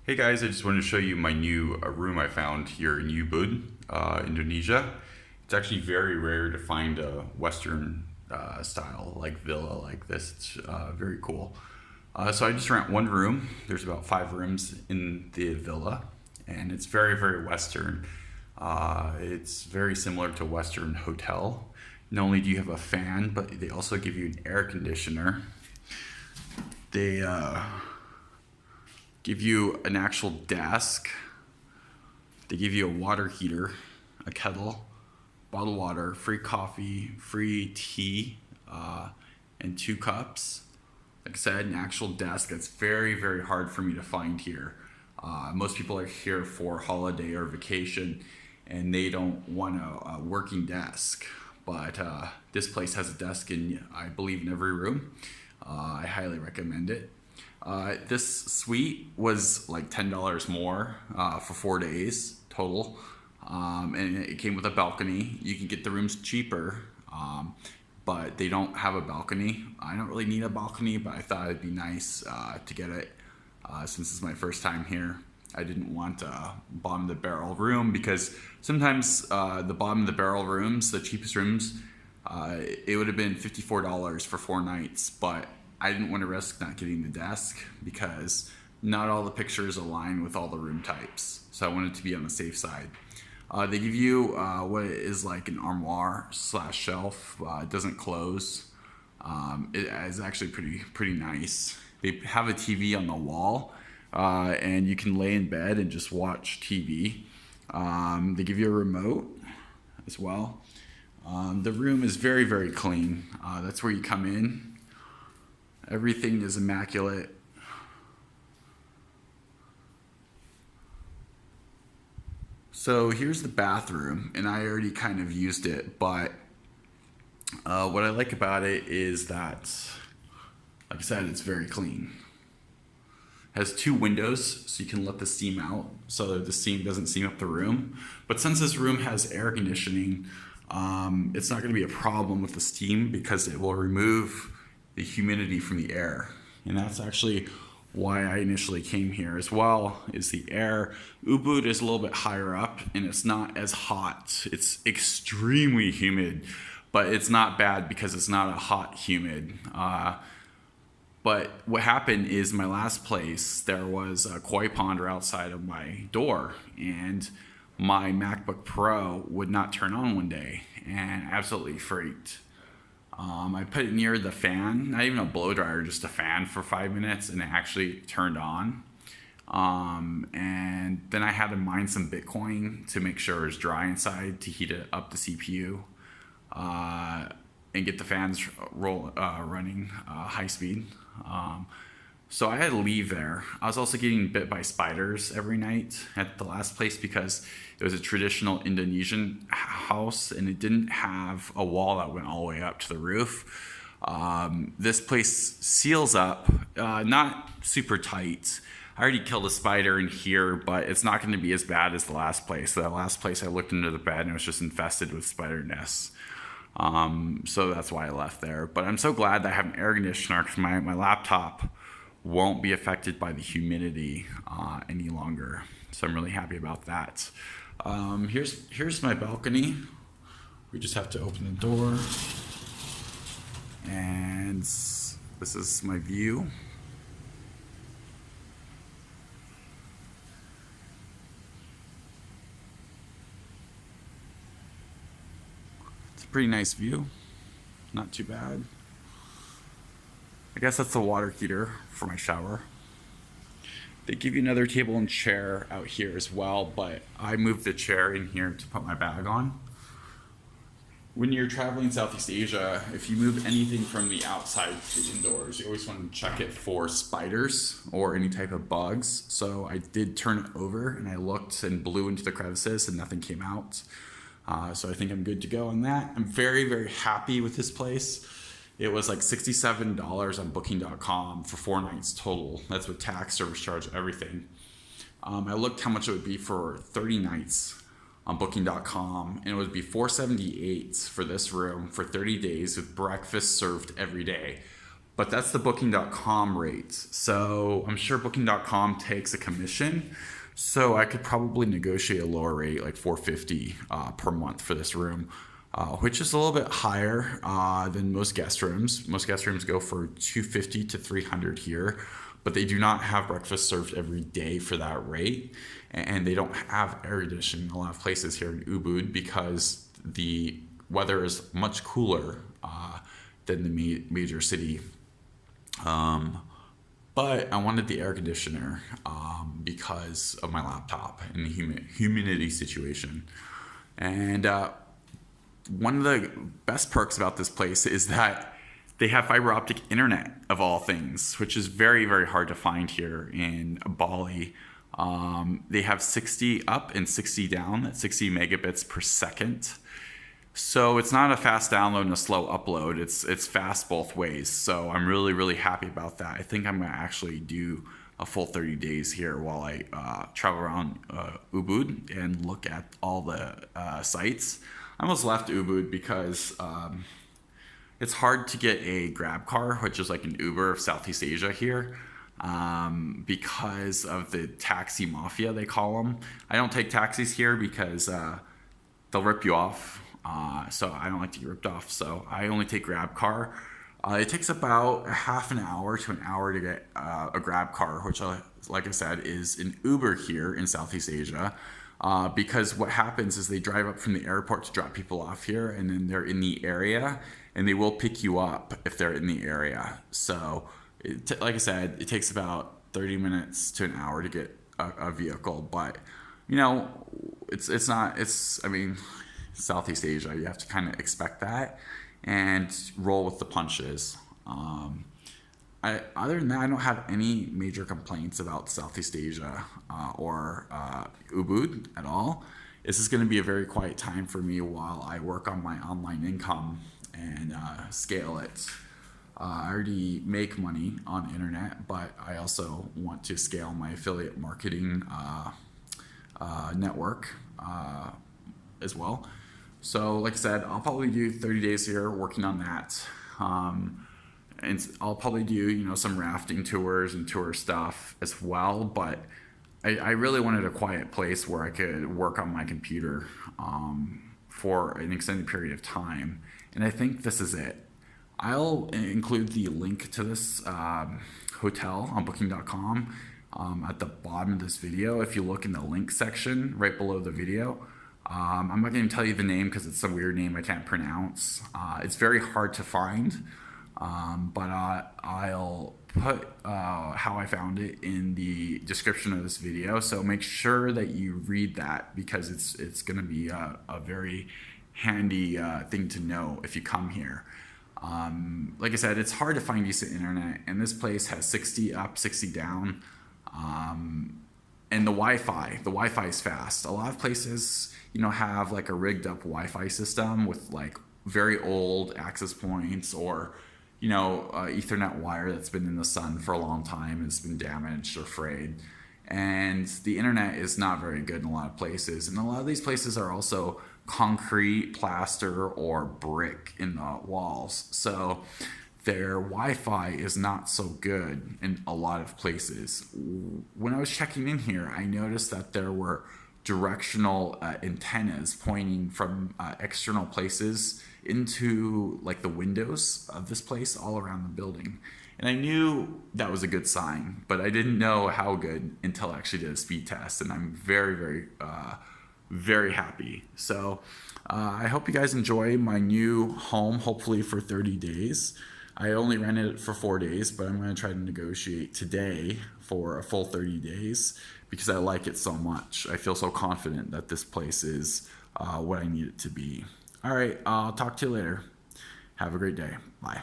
Hey guys, I just wanted to show you my new room I found here in Ubud, Indonesia. It's actually very rare to find a Western style like villa like this. It's very cool. So I just rent one room. There's about 5 rooms in the villa, and it's very, very Western. It's very similar to a Western hotel. Not only do you have a fan, but they also give you an air conditioner. They give you an actual desk. They give you a water heater, a kettle, bottled water, free coffee, free tea, and 2 cups. Like I said, an actual desk that's very, very hard for me to find here. Most people are here for holiday or vacation, and they don't want a working desk. But this place has a desk in, I believe, in every room. I highly recommend it. This suite was like $10 more for 4 days total, and it came with a balcony. You can get the rooms cheaper, but they don't have a balcony. I don't really need a balcony, but I thought it'd be nice to get it since it's my first time here. I didn't want a bottom of the barrel room because sometimes the bottom of the barrel rooms, the cheapest rooms, it would have been $54 for 4 nights, but I didn't want to risk not getting the desk because not all the pictures align with all the room types. So I wanted to be on the safe side. They give you what is like an armoire slash shelf. It doesn't close. It is actually pretty nice. They have a TV on the wall, and you can lay in bed and just watch TV. They give you a remote as well. The room is very, very clean. That's where you come in. Everything is immaculate. So here's the bathroom, and I already kind of used it, but what I like about it is that, like I said, it's very clean. It has 2 windows, so you can let the steam out, so that the steam doesn't steam up the room. But since this room has air conditioning, it's not going to be a problem with the steam because it will remove the humidity from the air. And that's actually why I initially came here as well, is the air. Ubud is a little bit higher up and it's not as hot. It's extremely humid, but it's not bad because it's not a hot humid. But what happened is my last place, there was a koi pond right outside of my door, and my MacBook Pro would not turn on one day, and I absolutely freaked. I put it near the fan, not even a blow dryer, just a fan for 5 minutes, and it actually turned on. And then I had to mine some Bitcoin to make sure it was dry inside to heat it up the CPU, and get the fans running high speed. So I had to leave there. I was also getting bit by spiders every night at the last place because it was a traditional Indonesian house and it didn't have a wall that went all the way up to the roof. This place seals up, not super tight. I already killed a spider in here, but it's not going to be as bad as the last place. The last place I looked into the bed and it was just infested with spider nests. So that's why I left there. But I'm so glad that I have an air conditioner because my laptop won't be affected by the humidity any longer. So I'm really happy about that. Here's my balcony. We just have to open the door. And this is my view. It's a pretty nice view. Not too bad. I guess that's the water heater for my shower. They give you another table and chair out here as well, but I moved the chair in here to put my bag on. When you're traveling Southeast Asia, if you move anything from the outside to indoors, you always want to check it for spiders or any type of bugs. So I did turn it over and I looked and blew into the crevices and nothing came out. So I think I'm good to go on that. I'm very, very happy with this place. It was like $67 on booking.com for 4 nights total. That's with tax, service charge, everything. I looked how much it would be for 30 nights on booking.com, and it would be $478 for this room for 30 days with breakfast served every day. but that's the booking.com rates. So I'm sure booking.com takes a commission. So I could probably negotiate a lower rate, like $450 per month for this room, which is a little bit higher than most guest rooms. Most guest rooms go for $250 to $300 here, but they do not have breakfast served every day for that rate. And they don't have air conditioning in a lot of places here in Ubud because the weather is much cooler than the major city. But I wanted the air conditioner because of my laptop and the humidity situation. And one of the best perks about this place is that they have fiber optic internet, of all things, which is very, very hard to find here in Bali. They have 60 up and 60 down, at 60 megabits per second. So it's not a fast download and a slow upload. It's fast both ways. So I'm really, really happy about that. I think I'm going to actually do a full 30 days here while I travel around Ubud and look at all the sites. I almost left Ubud because it's hard to get a grab car, which is like an Uber of Southeast Asia here, because of the taxi mafia, they call them. I don't take taxis here because they'll rip you off. So I don't like to get ripped off. So I only take grab car. It takes about a half an hour to an hour to get a grab car, which, like I said, is an Uber here in Southeast Asia. Because what happens is they drive up from the airport to drop people off here, and then they're in the area, and they will pick you up if they're in the area. So, like I said, it takes about 30 minutes to an hour to get a vehicle. But, you know, I mean, Southeast Asia, you have to kind of expect that and roll with the punches. Other than that, I don't have any major complaints about Southeast Asia or Ubud at all. This is going to be a very quiet time for me while I work on my online income and scale it. I already make money on the internet, but I also want to scale my affiliate marketing network as well. So like I said, I'll probably do 30 days here working on that. And I'll probably do, some rafting tours and tour stuff as well. But I really wanted a quiet place where I could work on my computer for an extended period of time. And I think this is it. I'll include the link to this hotel on booking.com at the bottom of this video. If you look in the link section right below the video, I'm not going to tell you the name because it's a weird name I can't pronounce. It's very hard to find, but I'll put how I found it in the description of this video. So make sure that you read that because it's going to be a very handy thing to know if you come here. Like I said, it's hard to find decent internet, and this place has 60 up, 60 down. And the Wi-Fi is fast. A lot of places, have like a rigged up Wi-Fi system with like very old access points or, Ethernet wire that's been in the sun for a long time and it's been damaged or frayed. And the internet is not very good in a lot of places. And a lot of these places are also concrete, plaster, or brick in the walls. So their Wi-Fi is not so good in a lot of places. When I was checking in here, I noticed that there were directional antennas pointing from external places into like the windows of this place all around the building. And I knew that was a good sign, but I didn't know how good until I actually did a speed test. And I'm very, very, very happy. So I hope you guys enjoy my new home, hopefully for 30 days. I only rented it for 4 days, but I'm going to try to negotiate today for a full 30 days because I like it so much. I feel so confident that this place is what I need it to be. All right, I'll talk to you later. Have a great day. Bye.